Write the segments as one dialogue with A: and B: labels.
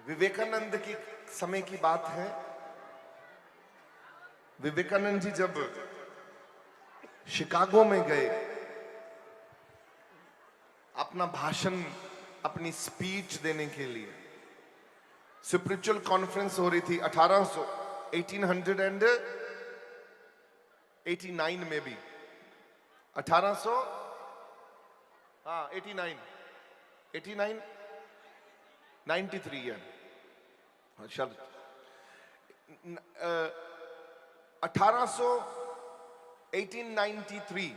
A: विवेकानंद की समय की बात है। विवेकानंद जी जब शिकागो में गए, अपना भाषण, अपनी स्पीच देने के लिए, स्पिरिचुअल कॉन्फ्रेंस हो रही थी 1889 में भी 93 है। शब्द 1893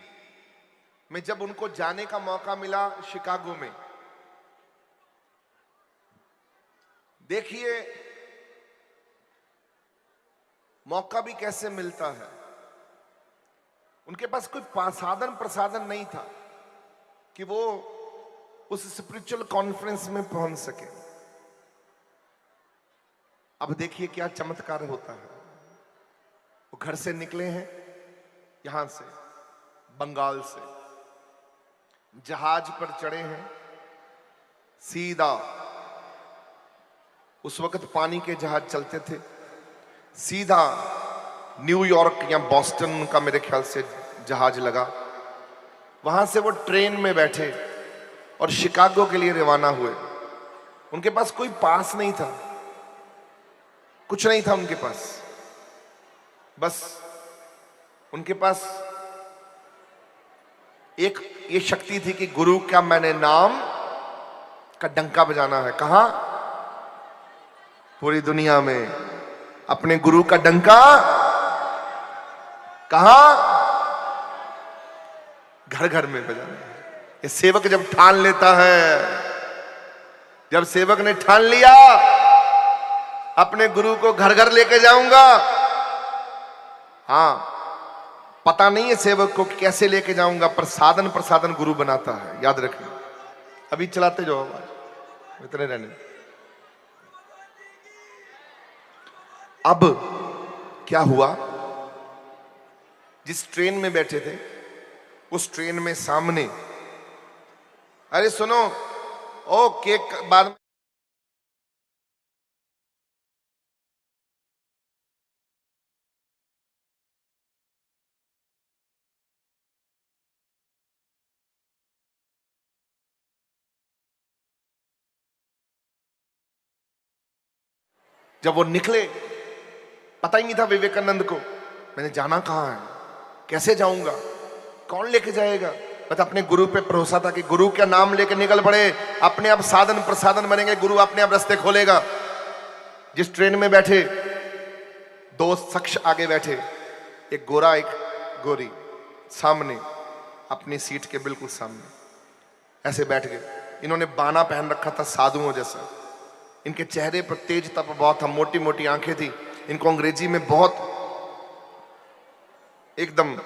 A: में जब उनको जाने का मौका मिला शिकागो में, देखिए मौका भी कैसे मिलता है। उनके पास कोई साधन प्रसाधन नहीं था कि वो उस स्पिरिचुअल कॉन्फ्रेंस में पहुंच सके। अब देखिए क्या चमत्कार होता है। वो घर से निकले हैं, यहां से बंगाल से, जहाज पर चढ़े हैं, सीधा, उस वक्त पानी के जहाज चलते थे, सीधा न्यूयॉर्क या बॉस्टन का मेरे ख्याल से जहाज लगा। वहां से वो ट्रेन में बैठे और शिकागो के लिए रवाना हुए। उनके पास कोई पास नहीं था, कुछ नहीं था उनके पास। बस उनके पास एक ये शक्ति थी कि गुरु का मैंने नाम का डंका बजाना है। कहां? पूरी दुनिया में अपने गुरु का डंका। कहां? घर घर में बजाना है। ये सेवक जब ठान लेता है, जब सेवक ने ठान लिया अपने गुरु को घर घर लेके जाऊंगा, हाँ, पता नहीं है सेवक को कैसे लेके जाऊंगा, पर साधन प्रसादन गुरु बनाता है, याद रखना। अभी चलाते जाओ आवाज, इतने रहने। अब क्या हुआ, जिस ट्रेन में बैठे थे उस ट्रेन में सामने, अरे सुनो, ओ केक बाद में, जब वो निकले, पता ही नहीं था विवेकानंद को मैंने जाना कहां है, कैसे जाऊंगा, कौन लेके जाएगा। बस अपने गुरु पे भरोसा था कि गुरु का नाम लेके निकल पड़े, अपने आप साधन प्रसादन बनेंगे, गुरु अपने आप रास्ते खोलेगा। जिस ट्रेन में बैठे, दो शख्स आगे बैठे, एक गोरा एक गोरी, सामने अपनी सीट के बिल्कुल सामने ऐसे बैठ गए। इन्होंने बाना पहन रखा था साधुओं जैसा। इनके चेहरे पर तेज तप बहुत था, मोटी मोटी आंखें थी। इनको अंग्रेजी में बहुत एकदम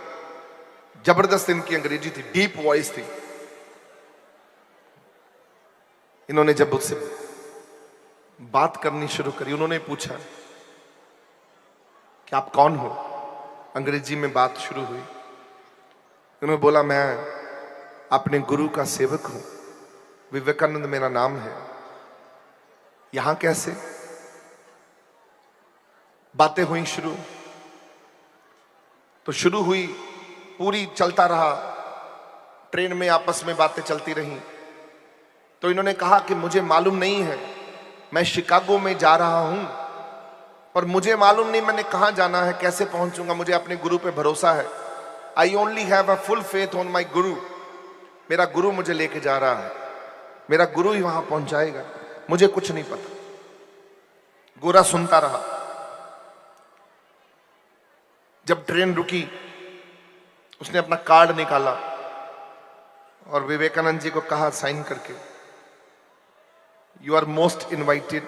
A: जबरदस्त इनकी अंग्रेजी थी, डीप वॉइस थी। इन्होंने जब उससे बात करनी शुरू करी, उन्होंने पूछा कि आप कौन हो। अंग्रेजी में बात शुरू हुई। उन्होंने बोला मैं अपने गुरु का सेवक हूं, विवेकानंद मेरा नाम है। यहां कैसे? बातें हुई शुरू, तो शुरू हुई, पूरी चलता रहा, ट्रेन में आपस में बातें चलती रहीं। तो इन्होंने कहा कि मुझे मालूम नहीं है, मैं शिकागो में जा रहा हूं, पर मुझे मालूम नहीं मैंने कहां जाना है, कैसे पहुंचूंगा। मुझे अपने गुरु पे भरोसा है। I only have a full faith on my गुरु। मेरा गुरु मुझे लेके जा रहा है, मेरा गुरु ही वहां पहुंचाएगा, मुझे कुछ नहीं पता। गोरा सुनता रहा। जब ट्रेन रुकी, उसने अपना कार्ड निकाला और विवेकानंद जी को कहा साइन करके, you are most invited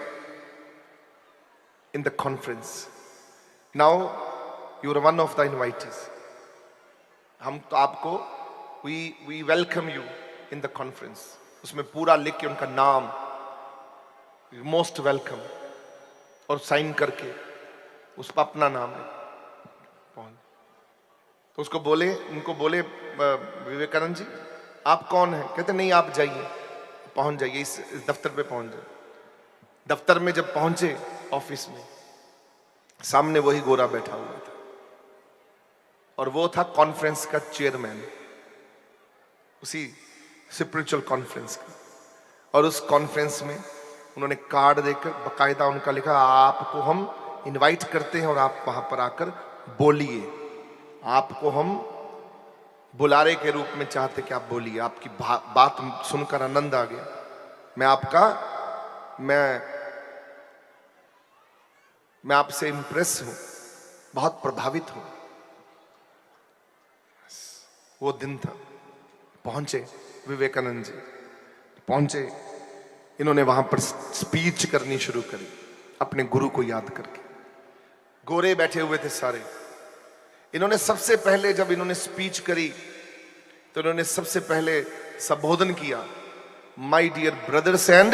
A: in the conference, now you are one of the invitees. हम तो आपको we welcome you in the conference. उसमें पूरा लिख के उनका नाम, मोस्ट वेलकम, और साइन करके उस पर अपना नाम है। तो उसको बोले, उनको बोले विवेकानंद जी आप कौन हैं? कहते नहीं आप जाइए, पहुंच जाइए, इस दफ्तर पे पहुंच जाइए। दफ्तर में जब पहुंचे, ऑफिस में, सामने वही गोरा बैठा हुआ था और वो था कॉन्फ्रेंस का चेयरमैन, उसी स्पिरिचुअल कॉन्फ्रेंस का। और उस कॉन्फ्रेंस में उन्होंने कार्ड देकर बकायदा उनका लिखा, आपको हम इनवाइट करते हैं और आप वहां पर आकर बोलिए, आपको हम बुलारे के रूप में चाहते कि आप बोलिए। आपकी बात सुनकर आनंद आ गया, मैं आपसे इंप्रेस हूं, बहुत प्रभावित हूं। वो दिन था। पहुंचे विवेकानंद जी, पहुंचे, इन्होंने वहां पर स्पीच करनी शुरू करी अपने गुरु को याद करके। गोरे बैठे हुए थे सारे। इन्होंने सबसे पहले जब इन्होंने स्पीच करी तो इन्होंने सबसे पहले संबोधन किया, my dear brothers and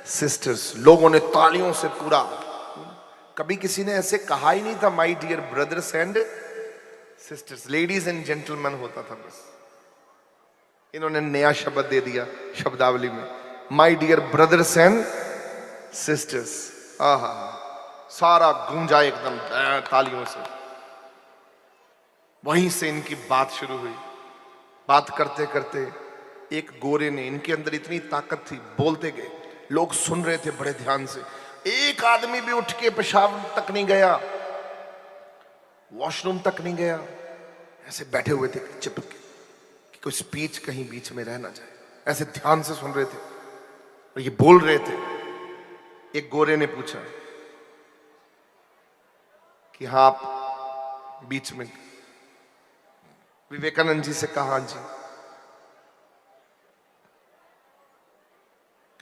A: sisters. लोगों ने तालियों से पूरा, कभी किसी ने ऐसे कहा ही नहीं था my dear brothers and sisters, ladies and gentleman होता था बस। इन्होंने नया शब्द दे दिया शब्दावली में, my dear brothers and sisters. आहा, सारा गूंजा एकदम तालियों से। वहीं से इनकी बात शुरू हुई। बात करते करते एक गोरे ने, इनके अंदर इतनी ताकत थी, बोलते गए, लोग सुन रहे थे बड़े ध्यान से। एक आदमी भी उठ के पेशाब तक नहीं गया, वॉशरूम तक नहीं गया, ऐसे बैठे हुए थे चिपक के कि कोई स्पीच कहीं बीच में रह ना जाए। ऐसे ध्यान से सुन रहे थे और ये बोल रहे थे। एक गोरे ने पूछा कि हाँ आप बीच में, विवेकानंद जी से कहा, जी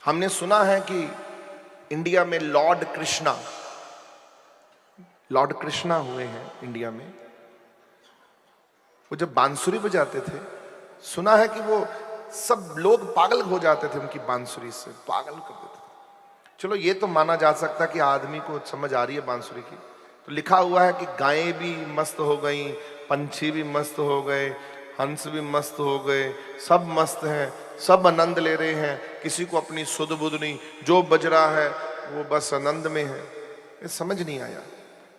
A: हमने सुना है कि इंडिया में लॉर्ड कृष्णा हुए हैं इंडिया में। वो जब बांसुरी बजाते थे, सुना है कि वो सब लोग पागल हो जाते थे उनकी बांसुरी से, पागल कर देते थे। चलो ये तो माना जा सकता कि आदमी को समझ आ रही है बांसुरी की। तो लिखा हुआ है कि गायें भी मस्त हो गई, पंछी भी मस्त हो गए, हंस भी मस्त हो गए, सब मस्त हैं, सब आनंद ले रहे हैं, किसी को अपनी सुध बुध नहीं, जो बज रहा है वो बस आनंद में है। ये समझ नहीं आया।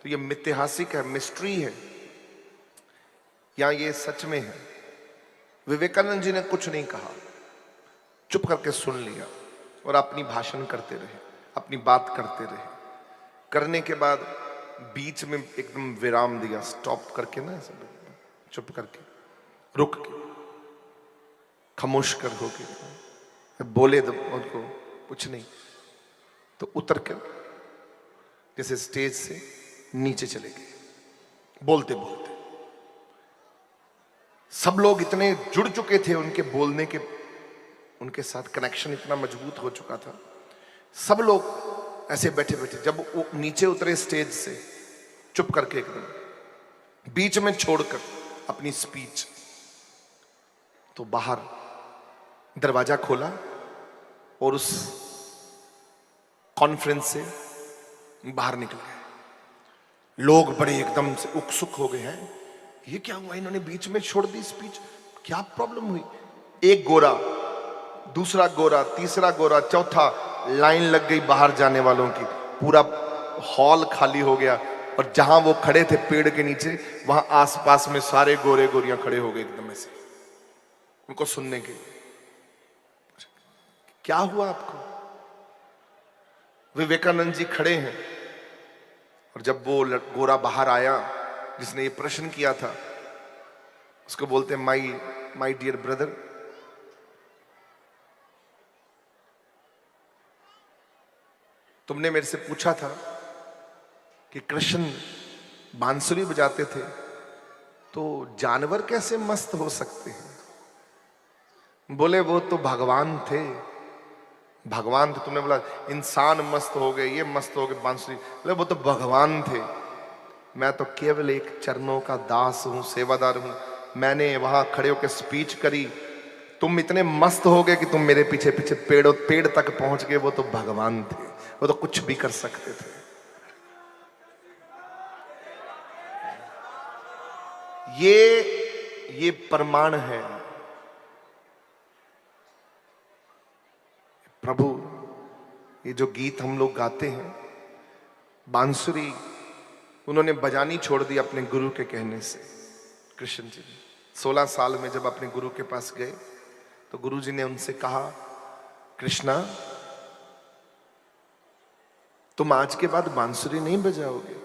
A: तो ये मिथ्यासिक है, मिस्ट्री है, या ये सच में है। विवेकानंद जी ने कुछ नहीं कहा, चुप करके सुन लिया और अपनी भाषण करते रहे, अपनी बात करते रहे। करने के बाद बीच में एकदम विराम दिया, स्टॉप करके ना, चुप करके, रुक के, खामोश कर होके बोले तो उनको कुछ नहीं। तो उतर कर जैसे स्टेज से नीचे चले गए बोलते बोलते। सब लोग इतने जुड़ चुके थे उनके बोलने के, उनके साथ कनेक्शन इतना मजबूत हो चुका था। सब लोग ऐसे बैठे बैठे, जब वो नीचे उतरे स्टेज से, चुप करके एकदम बीच में छोड़कर अपनी स्पीच, तो बाहर दरवाजा खोला और उस कॉन्फ्रेंस से बाहर निकल गए। लोग बड़े एकदम से उत्सुक हो गए हैं, ये क्या हुआ, इन्होंने बीच में छोड़ दी स्पीच, क्या प्रॉब्लम हुई। एक गोरा, दूसरा गोरा, तीसरा गोरा, चौथा, लाइन लग गई बाहर जाने वालों की। पूरा हॉल खाली हो गया और जहां वो खड़े थे पेड़ के नीचे, वहां आसपास में सारे गोरे गोरियां खड़े हो गए एकदम ऐसे उनको सुनने के। क्या हुआ आपको? विवेकानंद जी खड़े हैं और जब वो गोरा बाहर आया जिसने ये प्रश्न किया था, उसको बोलते हैं, माई डियर ब्रदर, तुमने मेरे से पूछा था कि कृष्ण बांसुरी बजाते थे तो जानवर कैसे मस्त हो सकते हैं? बोले वो तो भगवान थे, भगवान थे। तुमने बोला इंसान मस्त हो गए, ये मस्त हो गए बांसुरी, बोले वो तो भगवान थे। मैं तो केवल एक चरणों का दास हूं, सेवादार हूं। मैंने वहां खड़े होकर स्पीच करी, तुम इतने मस्त हो गए कि तुम मेरे पीछे पीछे पेड़ तक पहुंच गए। वो तो भगवान थे, वो तो कुछ भी कर सकते थे। ये प्रमाण है। प्रभु ये जो गीत हम लोग गाते हैं, बांसुरी उन्होंने बजानी छोड़ दी अपने गुरु के कहने से। कृष्ण जी 16 साल में जब अपने गुरु के पास गए तो गुरु जी ने उनसे कहा, कृष्णा तुम आज के बाद बांसुरी नहीं बजाओगे।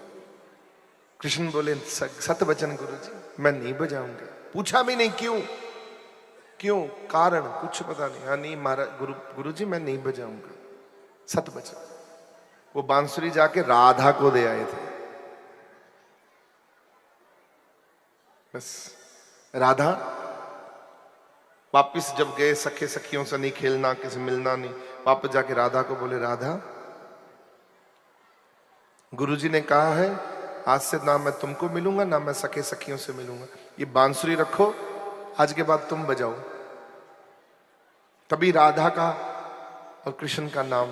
A: कृष्ण बोले, सत्य वचन गुरु जी, मैं नहीं बजाऊंगा। पूछा भी नहीं क्यों, क्यों कारण कुछ पता नहीं। हाँ नहीं महाराज गुरु जी मैं नहीं बजाऊंगा, सत्य वचन। वो बांसुरी जाके राधा को दे आए थे। बस राधा वापिस जब गए, सखे सखियों से नहीं खेलना, किसी मिलना नहीं, वापस जाके राधा को बोले, राधा गुरुजी ने कहा है आज से ना मैं तुमको मिलूंगा ना मैं सखे सखियों से मिलूंगा, ये बांसुरी रखो, आज के बाद तुम बजाओ। तभी राधा का और कृष्ण का नाम,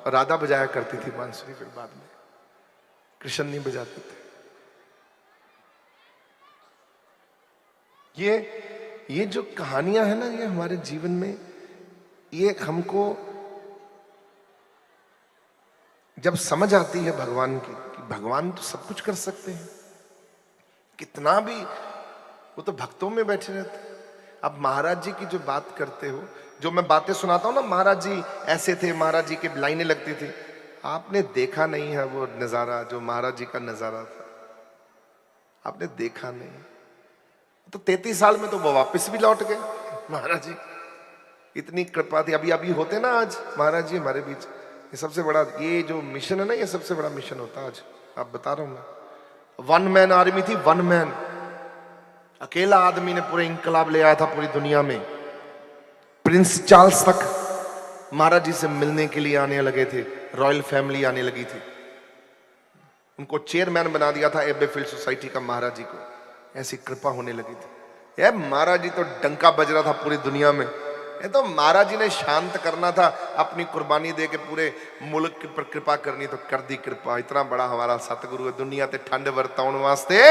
A: राधा बजाया करती थी बांसुरी, फिर बाद में कृष्ण नहीं बजाते थे। ये जो कहानियां है ना, ये हमारे जीवन में, ये हमको जब समझ आती है भगवान की कि भगवान तो सब कुछ कर सकते हैं, कितना भी, वो तो भक्तों में बैठे रहते हैं। अब महाराज जी की जो बात करते हो, जो मैं बातें सुनाता हूं ना, महाराज जी ऐसे थे, महाराज जी की लाइनें लगती थी, आपने देखा नहीं है वो नजारा, जो महाराज जी का नजारा था आपने देखा नहीं। तो 33 साल में तो वो वापस भी लौट गए महाराज जी, इतनी कृपा थी। अभी अभी होते ना आज महाराज जी हमारे बीच, ये सबसे बड़ा, ये जो मिशन है ना, ये सबसे बड़ा मिशन होता है आज। आप बता रहा हूं मैं, 1 मैन आर्मी थी, 1 मैन, अकेला आदमी ने पूरे इंकलाब ले आया था पूरी दुनिया में। प्रिंस चार्ल्स तक महाराज जी से मिलने के लिए आने लगे थे, रॉयल फैमिली आने लगी थी, उनको चेयरमैन बना दिया था एबेफील्ड सोसाइटी का महाराज जी को, ऐसी कृपा होने लगी थी। यार महाराज जी तो डंका बज रहा था पूरी दुनिया में, ये तो महाराज जी ने शांत करना था, अपनी कुर्बानी दे के पूरे मुल्क पर कृपा करनी, तो कर दी कृपा। इतना बड़ा हमारा सतगुरु है, दुनिया ते ठंड वरताउन वास्ते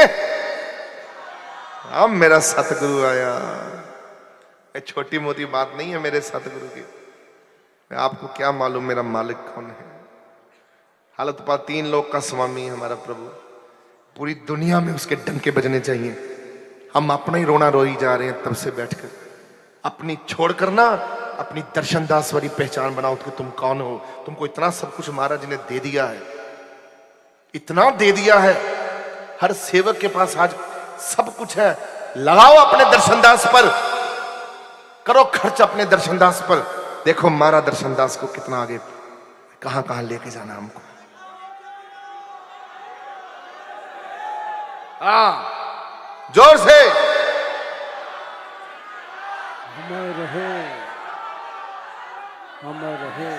A: अब मेरा सतगुरु आया। ये छोटी मोटी बात नहीं है मेरे सतगुरु की, आपको क्या मालूम मेरा मालिक कौन है। हालत पा 3 लोक का स्वामी है हमारा प्रभु, पूरी दुनिया में उसके डंके बजने चाहिए। हम अपना ही रोना रोई जा रहे हैं तब से बैठकर, अपनी छोड़कर ना अपनी दर्शन दास वाली पहचान बनाओ कि तुम कौन हो। तुमको इतना सब कुछ महाराज जी ने दे दिया है, इतना दे दिया है, हर सेवक के पास आज सब कुछ है। लगाओ अपने दर्शन दास पर, करो खर्च अपने दर्शन दास पर। देखो हमारा दर्शन दास को कितना आगे, कहां कहां लेके जाना हमको। जोर से
B: अमर रहे, अमर रहे।